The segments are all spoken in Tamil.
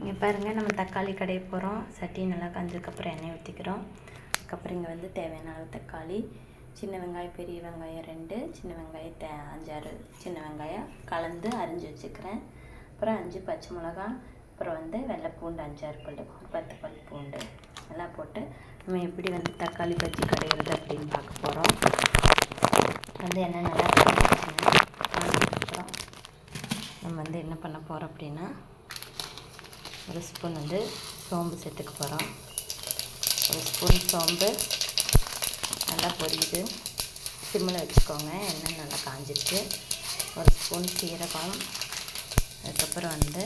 இங்கே பாருங்கள், நம்ம தக்காளி கடைய போகிறோம். சட்டி நல்லா காஞ்சதுக்கப்புறம் எண்ணெய் ஊற்றிக்கிறோம். அதுக்கப்புறம் இங்கே வந்து தேவையான அளவு தக்காளி, சின்ன வெங்காயம், பெரிய வெங்காயம் 2, சின்ன வெங்காயம் 5-6 சின்ன வெங்காயம் கலந்து அரிஞ்சு வச்சுக்கிறேன். அப்புறம் 5 பச்சை மிளகா, அப்புறம் வந்து வெள்ளை பூண்டு 5-6 பல், ஒரு 10 பல் பூண்டு எல்லாம் போட்டு நம்ம எப்படி வந்து தக்காளி பஜ்ஜி கடையிறது அப்படின்னு பார்க்க போகிறோம். வந்து எண்ணெய் நல்லா காய்ச்சிச்சுங்க. அப்புறம் நம்ம வந்து என்ன பண்ண போகிறோம் அப்படின்னா, ஒரு ஸ்பூன் வந்து சோம்பு சேர்த்துக்க போகிறோம். ஒரு ஸ்பூன் சோம்பு நல்லா பொரியுது, சிம்மில் வச்சுக்கோங்க. எண்ணெய் நல்லா காஞ்சிடுச்சு. ஒரு ஸ்பூன் சீரகம், அதுக்கப்புறம் வந்து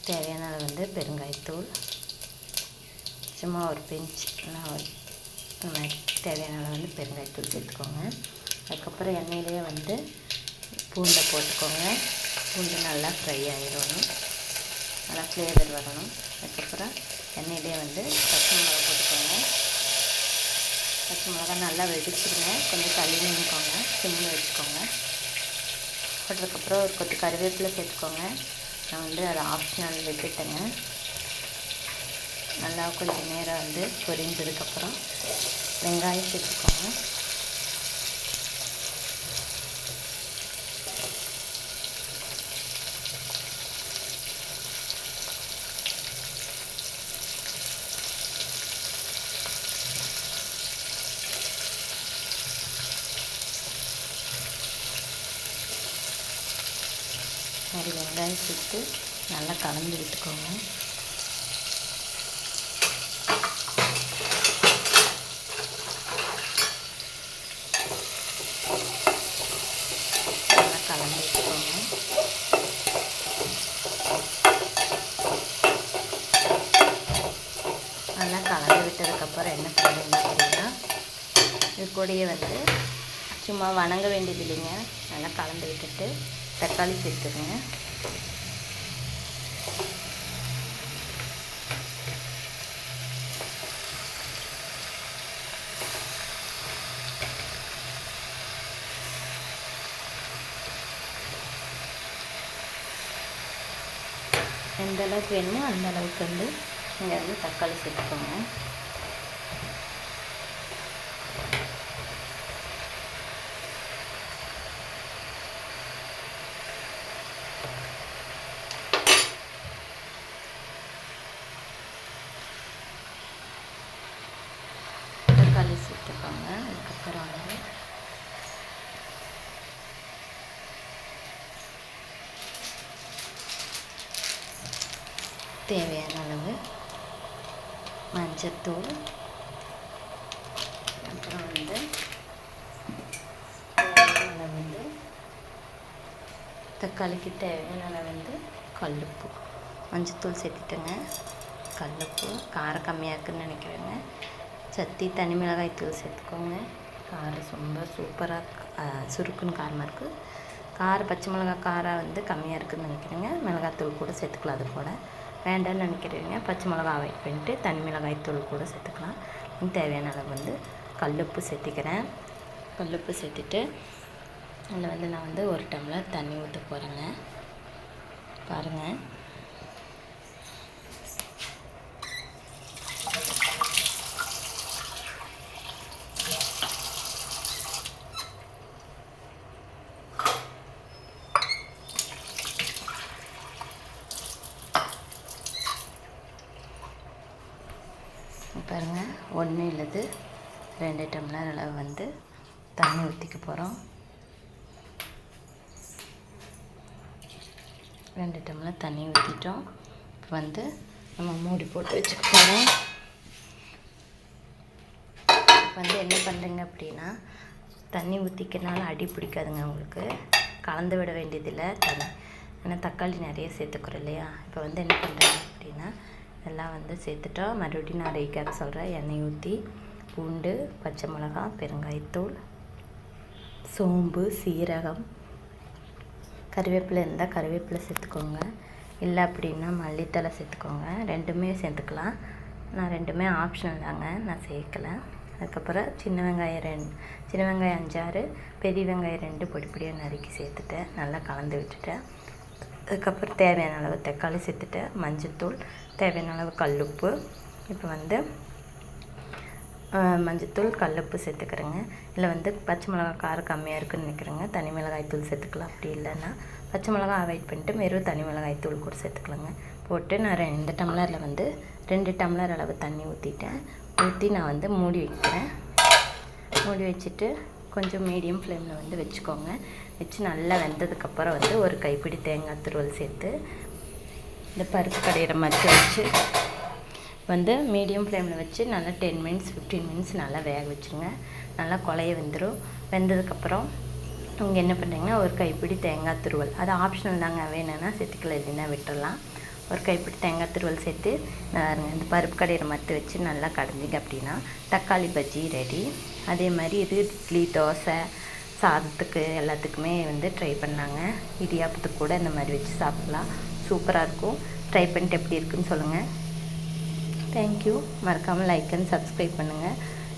தேவையான அளவு வந்து பெருங்காயத்தூள், சும்மா ஒரு பிஞ்ச் நம்ம தேவையான அளவு வந்து பெருங்காயத்தூள் சேர்த்துக்கோங்க. அதுக்கப்புறம் எண்ணெயிலே வந்து பூண்டை போட்டுக்கோங்க. பூண்டு நல்லா ஃப்ரை ஆகிடணும், நல்லா ஃப்ளேவர் வரணும். அதுக்கப்புறம் எண்ணெயிலே வந்து பச்சை மிளகா போட்டுக்கோங்க. பச்சை மிளகா நல்லா வெடிச்சிடுங்க, கொஞ்சம் தள்ளி நின்றுக்கோங்க, சிம்மில் வச்சுக்கோங்க. போட்டதுக்கப்புறம் ஒரு கொத்து கருவேப்பிலை சேர்த்துக்கோங்க. நான் வந்து அதை ஆப்ஷனல் விட்டுட்டேங்க. நல்லா கொஞ்சம் நேரம் வந்து பொரிஞ்சதுக்கப்புறம் வெங்காயம் சேர்த்துக்கோங்க. மாதிரி வெங்காயம் சேர்த்து நல்லா கலந்து விட்டுக்கோங்க. நல்லா கலந்து விட்டுக்கோங்க. நல்லா கலந்து விட்டதுக்கப்புறம் என்ன பண்ணுறீங்க அப்படின்னா, இது கூடயே வந்து சும்மா வணங்க வேண்டியது இல்லைங்க. நல்லா கலந்து விட்டுட்டு தக்காளி சேர்த்துருங்க. எந்த அளவுக்கு வேணுமோ அந்த அளவுக்கு வந்து இங்கே வந்து தக்காளி சேர்த்துக்கோங்க. தக்காளி சேர்த்துக்கோங்க. அதுக்கப்புறம் வந்து தேவையான அளவு மஞ்சத்தூள், அப்புறம் வந்து தேவையான அளவு வந்து தக்காளிக்கு தேவையான அளவு வந்து கல்லுப்பு. மஞ்சத்தூள் சேர்த்துட்டேங்க. கல்லுப்பு காரம் கம்மியாக இருக்குதுன்னு நினைக்கிறேங்க. சத்தி தனி மிளகாய் தூள் சேர்த்துக்கோங்க. காரம் ரொம்ப சூப்பராக சுருக்குன்னு காரமாக இருக்குது. பச்சை மிளகா காரம் வந்து கம்மியாக இருக்குதுன்னு நினைக்கிறேங்க. மிளகாத்தூள் கூட சேர்த்துக்கலாம். அது கூட வேண்டாம்னு நினைக்கிறீங்க, பச்சை மிளகா அவாய்ட் பண்ணிட்டு தனி மிளகாய் தூள் கூட சேர்த்துக்கலாம். தேவையான அளவு வந்து கல்லுப்பு சேர்த்திக்கிறேன். கல்லுப்பு சேர்த்துட்டு அதில் வந்து நான் வந்து 1 டம்ளர் தண்ணி ஊற்ற போகிறேங்க. பாருங்கள், பாருங்கள், 1 இல்லது 2 டம்ளர் அளவு வந்து தண்ணி ஊற்றிக்க போகிறோம். 2 டம்ளர் தண்ணி ஊற்றிட்டோம். இப்போ வந்து நம்ம மூடி போட்டு வச்சுக்க போகிறோம். வந்து என்ன பண்ணுறீங்க அப்படின்னா, தண்ணி ஊற்றிக்கிறனால அடி பிடிக்காதுங்க உங்களுக்கு. கலந்து விட வேண்டியதில்லை தண்ணி, ஏன்னா தக்காளி நிறைய சேர்த்துக்கிறோம் இல்லையா. இப்போ வந்து என்ன பண்ணுறீங்க அப்படின்னா, இதெல்லாம் வந்து சேர்த்துட்டோம். மறுபடியும் நான் ரீகேப் சொல்கிறேன். எண்ணெய் ஊற்றி பூண்டு, பச்சை மிளகா, பெருங்காயத்தூள், சோம்பு, சீரகம், கருவேப்பிலை இருந்தால் கருவேப்பிலை சேர்த்துக்கோங்க. இல்லை அப்படின்னா மல்லித்தலை சேர்த்துக்கோங்க. ரெண்டுமே சேர்த்துக்கலாம். நான் ரெண்டுமே ஆப்ஷனல் தாங்க, நான் சேர்க்கலை. அதுக்கப்புறம் சின்ன வெங்காயம் 5-6, பெரிய வெங்காயம் 2 பொடி பொடியாக நறுக்கி சேர்த்துட்டேன். நல்லா கலந்து விட்டுட்டேன். அதுக்கப்புறம் தேவையான அளவு தக்காளி சேர்த்துட்டு மஞ்சள்தூள், தேவையான அளவு கல்லுப்பு. இப்போ வந்து மஞ்சள்தூள், கல்லுப்பு சேர்த்துக்கிறேங்க. இதில் வந்து பச்சை மிளகாய் காரம் கம்மியாக இருக்குதுன்னு நினைக்கிறேங்க, தனி மிளகாய் தூள் சேர்த்துக்கலாம். அப்படி இல்லைன்னா பச்சை மிளகாய் அவாய்ட் பண்ணிட்டு வெறும் தனி மிளகாய் தூள் கூட சேர்த்துக்கலாங்க. போட்டு நான் இந்த டம்ளரில் வந்து 2 டம்ளர் அளவு தண்ணி ஊற்றி நான் வந்து மூடி வைக்கிறேன். மூடி வச்சுட்டு கொஞ்சம் மீடியம் ஃப்ளேமில் வந்து வச்சுக்கோங்க. வச்சு நல்லா வெந்ததுக்கப்புறம் வந்து ஒரு கைப்பிடி தேங்காய் துருவல் சேர்த்து இந்த பருப்பு கடையிற மாதிரி வச்சு வந்து மீடியம் ஃப்ளேமில் வச்சு நல்லா 10 மினிட்ஸ் 15 மினிட்ஸ் நல்லா வேக வச்சுருங்க. நல்லா குழைய வெந்துடும். வெந்ததுக்கப்புறம் நீங்கள் என்ன பண்ணுறீங்கன்னா ஒரு கைப்பிடி தேங்காய் துருவல், அது ஆப்ஷனல் தாங்க, வேணும்னா சேர்த்துக்கலாம், இல்லைன்னா விட்டுடலாம். ஒரு கைப்பிடி தேங்காய் துருவல் சேர்த்து இந்த பருப்பு கடையிற மாதிரி வச்சு நல்லா கடைஞ்சிங்க அப்படின்னா தக்காளி பஜ்ஜி ரெடி. அதே மாதிரி இது இட்லி, தோசை, சாதத்துக்கு எல்லாத்துக்குமே வந்து ட்ரை பண்ணாங்க. இடியாப்பத்துக்கு கூட இந்த மாதிரி வச்சு சாப்பிட்லாம், சூப்பராக இருக்கும். ட்ரை பண்ணிட்டு எப்படி இருக்குன்னு சொல்லுங்கள். தேங்க்யூ. மறக்காமல் லைக் அண்ட் சப்ஸ்கிரைப் பண்ணுங்கள்.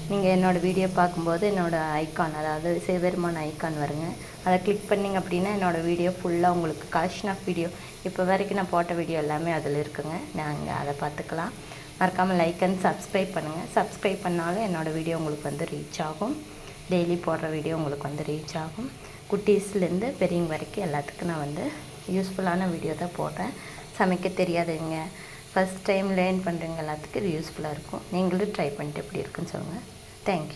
நீங்கள் என்னோடய வீடியோ பார்க்கும்போது என்னோடய ஐக்கான், அதாவது சிவபெருமான் ஐக்கான் வருங்க, அதை கிளிக் பண்ணிங்க அப்படின்னா என்னோடய வீடியோ ஃபுல்லாக உங்களுக்கு கலெக்ஷன் ஆஃப் வீடியோ இப்போ வரைக்கும் நான் போட்ட வீடியோ எல்லாமே அதில் இருக்குங்க. நாங்கள் அதை பார்த்துக்கலாம். மறக்காமல் லைக் அண்ட் சப்ஸ்கிரைப் பண்ணுங்கள். சப்ஸ்கிரைப் பண்ணாலும் என்னோடய வீடியோ உங்களுக்கு வந்து ரீச் ஆகும். டெய்லி போடுற வீடியோ உங்களுக்கு வந்து ரீச் ஆகும். குட்டீஸ்லேருந்து பெரியவங்க வரைக்கும் எல்லாத்துக்கும் நான் வந்து யூஸ்ஃபுல்லான வீடியோ தான் போடுறேன். சமைக்க தெரியாதவங்க, ஃபஸ்ட் டைம் லேர்ன் பண்ணுறவங்க எல்லாத்துக்கும் இது யூஸ்ஃபுல்லாக இருக்கும். நீங்களும் ட்ரை பண்ணிட்டு எப்படி இருக்குன்னு சொல்லுங்கள். தேங்க்யூ.